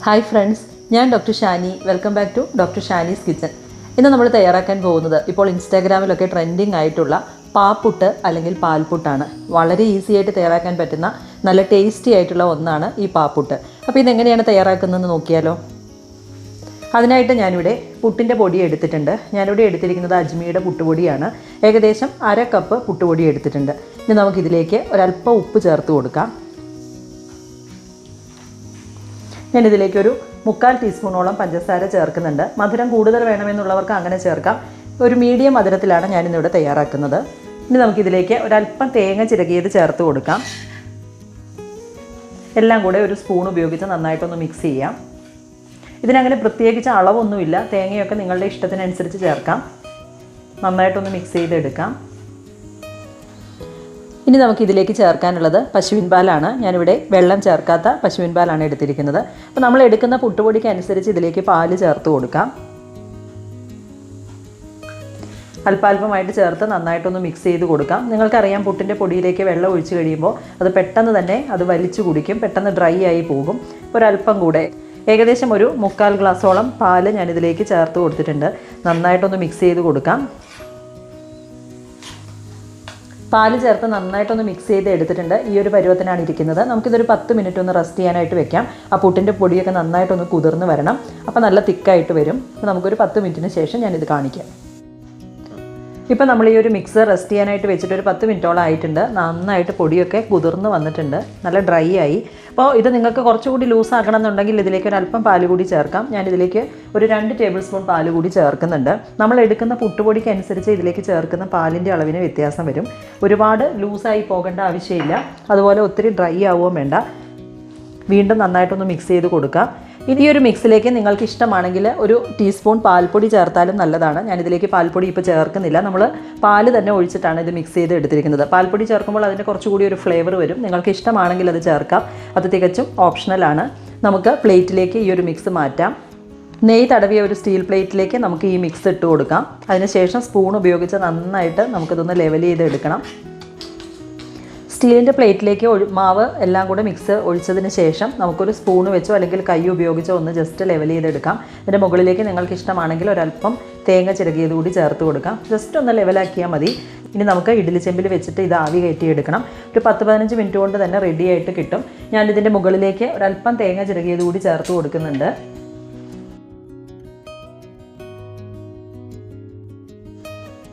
Hi friends, ഞാൻ doctor Shani. Welcome back to doctor Shani's kitchen. ഇന്ന് നമ്മൾ തയ്യാറാക്കാൻ പോകുന്നത് ഇപ്പോൾ ഇൻസ്റ്റാഗ്രാമിലൊക്കെ ട്രെൻഡിങ് ആയിട്ടുള്ള പാപ്പുട്ട് അല്ലെങ്കിൽ പാൽപുട്ടാണ്. വളരെ ഈസി ആയിട്ട് തയ്യാറാക്കാൻ പറ്റുന്ന നല്ല ടേസ്റ്റി ആയിട്ടുള്ള ഒന്നാണ് ഈ പാപ്പുട്ട്. അപ്പോൾ ഇതെങ്ങനെയാണ് തയ്യാറാക്കുന്നതെന്ന് നോക്കിയാലോ. അതിനായിട്ട് ഞാനിവിടെ പുട്ടിൻ്റെ പൊടി എടുത്തിട്ടുണ്ട്. ഞാനിവിടെ എടുത്തിരിക്കുന്നത് അജ്മിയുടെ പുട്ടുപൊടിയാണ്. ഏകദേശം 1/2 കപ്പ് പുട്ടുപൊടി എടുത്തിട്ടുണ്ട്. ഇനി നമുക്കിതിലേക്ക് ഒരല്പം ഉപ്പ് ചേർത്ത് കൊടുക്കാം. ഞാനിതിലേക്ക് ഒരു 3/4 ടീസ്പൂണോളം പഞ്ചസാര ചേർക്കുന്നുണ്ട്. മധുരം കൂടുതൽ വേണമെന്നുള്ളവർക്ക് അങ്ങനെ ചേർക്കാം. ഒരു മീഡിയം മധുരത്തിലാണ് ഞാനിന്നിവിടെ തയ്യാറാക്കുന്നത്. ഇനി നമുക്കിതിലേക്ക് ഒരല്പം തേങ്ങ ചിരകിയത് ചേർത്ത് കൊടുക്കാം. എല്ലാം കൂടെ ഒരു സ്പൂൺ ഉപയോഗിച്ച് നന്നായിട്ടൊന്ന് മിക്സ് ചെയ്യാം. ഇതിനങ്ങനെ പ്രത്യേകിച്ച് അളവൊന്നുമില്ല. തേങ്ങയൊക്കെ നിങ്ങളുടെ ഇഷ്ടത്തിനനുസരിച്ച് ചേർക്കാം. നന്നായിട്ടൊന്ന് മിക്സ് ചെയ്തെടുക്കാം. ഇനി നമുക്കിതിലേക്ക് ചേർക്കാനുള്ളത് പശുവിൻ പാലാണ്. ഞാനിവിടെ വെള്ളം ചേർക്കാത്ത പശുവിൻ പാലാണ് എടുത്തിരിക്കുന്നത്. അപ്പോൾ നമ്മൾ എടുക്കുന്ന പുട്ടുപൊടിക്ക് അനുസരിച്ച് ഇതിലേക്ക് പാല് ചേർത്ത് കൊടുക്കാം. അല്പാൽപമായിട്ട് ചേർത്ത് നന്നായിട്ടൊന്ന് മിക്സ് ചെയ്ത് കൊടുക്കാം. നിങ്ങൾക്കറിയാം, പുട്ടിൻ്റെ പൊടിയിലേക്ക് വെള്ളം ഒഴിച്ച് കഴിയുമ്പോൾ അത് പെട്ടെന്ന് തന്നെ അത് വലിച്ചു കുടിക്കും, പെട്ടെന്ന് ഡ്രൈ ആയി പോകും. ഒരല്പം കൂടെ ഏകദേശം ഒരു 3/4 ഗ്ലാസോളം പാല് ഞാനിതിലേക്ക് ചേർത്ത് കൊടുത്തിട്ടുണ്ട്. നന്നായിട്ടൊന്ന് മിക്സ് ചെയ്ത് കൊടുക്കാം. പാല് ചേർത്ത് നന്നായിട്ടൊന്ന് മിക്സ് ചെയ്ത് എടുത്തിട്ടുണ്ട്. ഈ ഒരു പരുവത്തിനാണ് ഇരിക്കുന്നത്. നമുക്കിതൊരു 10 മിനിറ്റ് ഒന്ന് റെസ്റ്റ് ചെയ്യാനായിട്ട് വെക്കാം. ആ പുട്ടിൻ്റെ പൊടിയൊക്കെ നന്നായിട്ടൊന്ന് കുതിർന്ന് വരണം. അപ്പോൾ നല്ല തിക്കായിട്ട് വരും. അപ്പോൾ നമുക്കൊരു 10 മിനിറ്റിന് ശേഷം ഞാനിത് കാണിക്കാം. ഇപ്പോൾ നമ്മൾ ഈ ഒരു മിക്സ് റെസ്റ്റ് ചെയ്യാനായിട്ട് വെച്ചിട്ട് ഒരു 10 മിനിറ്റോളം ആയിട്ടുണ്ട്. നന്നായിട്ട് പൊടിയൊക്കെ കുതിർന്ന് വന്നിട്ടുണ്ട്, നല്ല ഡ്രൈ ആയി. അപ്പോൾ ഇത് നിങ്ങൾക്ക് കുറച്ചുകൂടി ലൂസ് ആക്കണം എന്നുണ്ടെങ്കിൽ ഇതിലേക്ക് ഒരു അല്പം പാല് കൂടി ചേർക്കാം. ഞാനിതിലേക്ക് ഒരു 2 ടേബിൾ സ്പൂൺ പാല് കൂടി ചേർക്കുന്നുണ്ട്. നമ്മൾ എടുക്കുന്ന പുട്ടുപൊടിക്ക് അനുസരിച്ച് ഇതിലേക്ക് ചേർക്കുന്ന പാലിൻ്റെ അളവിന് വ്യത്യാസം വരും. ഒരുപാട് ലൂസായി പോകേണ്ട ആവശ്യമില്ല, അതുപോലെ ഒത്തിരി ഡ്രൈ ആവുകയും വേണ്ട. വീണ്ടും നന്നായിട്ടൊന്ന് മിക്സ് ചെയ്ത് കൊടുക്കാം. ഈ ഒരു മിക്സിലേക്ക് നിങ്ങൾക്ക് ഇഷ്ടമാണെങ്കിൽ ഒരു ടീസ്പൂൺ പാൽപ്പൊടി ചേർത്താലും നല്ലതാണ്. ഞാനിതിലേക്ക് പാൽപ്പൊടി ഇപ്പോൾ ചേർക്കുന്നില്ല. നമ്മൾ പാല് തന്നെ ഒഴിച്ചിട്ടാണ് ഇത് മിക്സ് ചെയ്ത് എടുത്തിരിക്കുന്നത്. പാൽപ്പൊടി ചേർക്കുമ്പോൾ അതിന് കുറച്ചുകൂടി ഒരു ഫ്ലേവർ വരും. നിങ്ങൾക്ക് ഇഷ്ടമാണെങ്കിൽ അത് ചേർക്കാം. അത് തികച്ചും ഓപ്ഷണലാണ്. നമുക്ക് പ്ലേറ്റിലേക്ക് ഈ ഒരു മിക്സ് മാറ്റാം. നെയ്യ് തടവിയ ഒരു സ്റ്റീൽ പ്ലേറ്റിലേക്ക് നമുക്ക് ഈ മിക്സ് ഇട്ട് കൊടുക്കാം. അതിനുശേഷം സ്പൂൺ ഉപയോഗിച്ച് നന്നായിട്ട് നമുക്കിതൊന്ന് ലെവൽ ചെയ്ത് എടുക്കണം. സ്റ്റീലിൻ്റെ പ്ലേറ്റിലേക്ക് മാവ് എല്ലാം കൂടെ മിക്സ് ഒഴിച്ചതിന് ശേഷം നമുക്കൊരു സ്പൂൺ വെച്ചോ അല്ലെങ്കിൽ കൈ ഉപയോഗിച്ചോ ഒന്ന് ജസ്റ്റ് ലെവൽ ചെയ്തെടുക്കാം. ഇതിൻ്റെ മുകളിലേക്ക് നിങ്ങൾക്ക് ഇഷ്ടമാണെങ്കിൽ ഒരല്പം തേങ്ങ ചിരകിയത് കൂടി ചേർത്ത് കൊടുക്കാം. ജസ്റ്റ് ഒന്ന് ലെവലാക്കിയാൽ മതി. ഇനി നമുക്ക് ഇഡ്ഡലി ചെമ്പിൽ വെച്ചിട്ട് ഇത് ആവി കയറ്റിയെടുക്കണം. ഒരു 10-15 മിനിറ്റ് കൊണ്ട് തന്നെ റെഡി ആയിട്ട് കിട്ടും. ഞാനിതിൻ്റെ മുകളിലേക്ക് ഒരല്പം തേങ്ങ ചിരകിയത് കൂടി ചേർത്ത് കൊടുക്കുന്നുണ്ട്.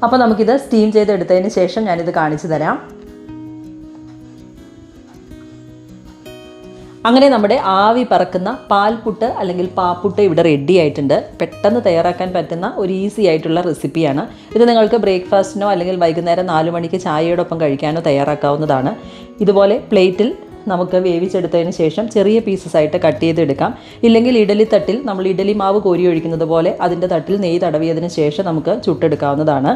അപ്പോൾ നമുക്കിത് സ്റ്റീം ചെയ്തെടുത്തതിന് ശേഷം ഞാനിത് കാണിച്ചു തരാം. അങ്ങനെ നമ്മുടെ ആവി പറക്കുന്ന പാൽപുട്ട് അല്ലെങ്കിൽ പാപ്പുട്ട് ഇവിടെ റെഡി ആയിട്ടുണ്ട്. പെട്ടെന്ന് തയ്യാറാക്കാൻ പറ്റുന്ന ഒരു ഈസി ആയിട്ടുള്ള റെസിപ്പിയാണ്. ഇത് നിങ്ങൾക്ക് ബ്രേക്ക്ഫാസ്റ്റിനോ അല്ലെങ്കിൽ വൈകുന്നേരം 4 മണിക്ക് ചായയോടൊപ്പം കഴിക്കാനോ തയ്യാറാക്കാവുന്നതാണ്. ഇതുപോലെ പ്ലേറ്റിൽ നമുക്ക് വേവിച്ചെടുത്തതിന് ശേഷം ചെറിയ പീസസ് ആയിട്ട് കട്ട് ചെയ്തെടുക്കാം. ഇല്ലെങ്കിൽ ഇഡലി തട്ടിൽ നമ്മൾ ഇഡലി മാവ് കോരി ഒഴിക്കുന്നത് പോലെ അതിൻ്റെ തട്ടിൽ നെയ്യ് തടവിയതിന് ശേഷം നമുക്ക് ചുട്ടെടുക്കാവുന്നതാണ്.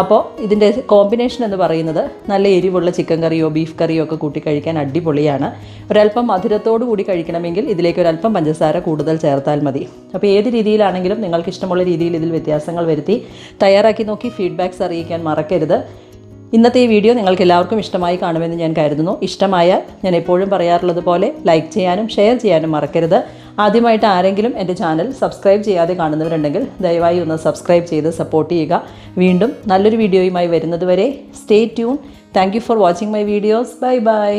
അപ്പോൾ ഇതിൻ്റെ കോമ്പിനേഷൻ എന്ന് പറയുന്നത് നല്ല എരിവുള്ള ചിക്കൻ കറിയോ ബീഫ് കറിയോ ഒക്കെ കൂട്ടി കഴിക്കാൻ അടിപൊളിയാണ്. ഒരല്പം മധുരത്തോടു കൂടി കഴിക്കണമെങ്കിൽ ഇതിലേക്ക് ഒരല്പം പഞ്ചസാര കൂടുതൽ ചേർത്താൽ മതി. അപ്പോൾ ഏത് രീതിയിലാണെങ്കിലും നിങ്ങൾക്ക് ഇഷ്ടമുള്ള രീതിയിൽ ഇതിൽ വ്യത്യാസങ്ങൾ വരുത്തി തയ്യാറാക്കി നോക്കി ഫീഡ്ബാക്ക്സ് അറിയിക്കാൻ മറക്കരുത്. ഇന്നത്തെ ഈ വീഡിയോ നിങ്ങൾക്ക് എല്ലാവർക്കും ഇഷ്ടമായി കാണുമെന്ന് ഞാൻ കരുതുന്നു. ഇഷ്ടമായാൽ ഞാൻ എപ്പോഴും പറയാറുള്ളത് പോലെ ലൈക്ക് ചെയ്യാനും ഷെയർ ചെയ്യാനും മറക്കരുത്. ആദ്യമായിട്ട് ആരെങ്കിലും എൻ്റെ ചാനൽ സബ്സ്ക്രൈബ് ചെയ്യാതെ കാണുന്നവരുണ്ടെങ്കിൽ ദയവായി ഒന്ന് സബ്സ്ക്രൈബ് ചെയ്ത് സപ്പോർട്ട് ചെയ്യുക. വീണ്ടും നല്ലൊരു വീഡിയോയുമായി വരുന്നത് വരെ stay tune. Thank you for watching my videos. Bye bye.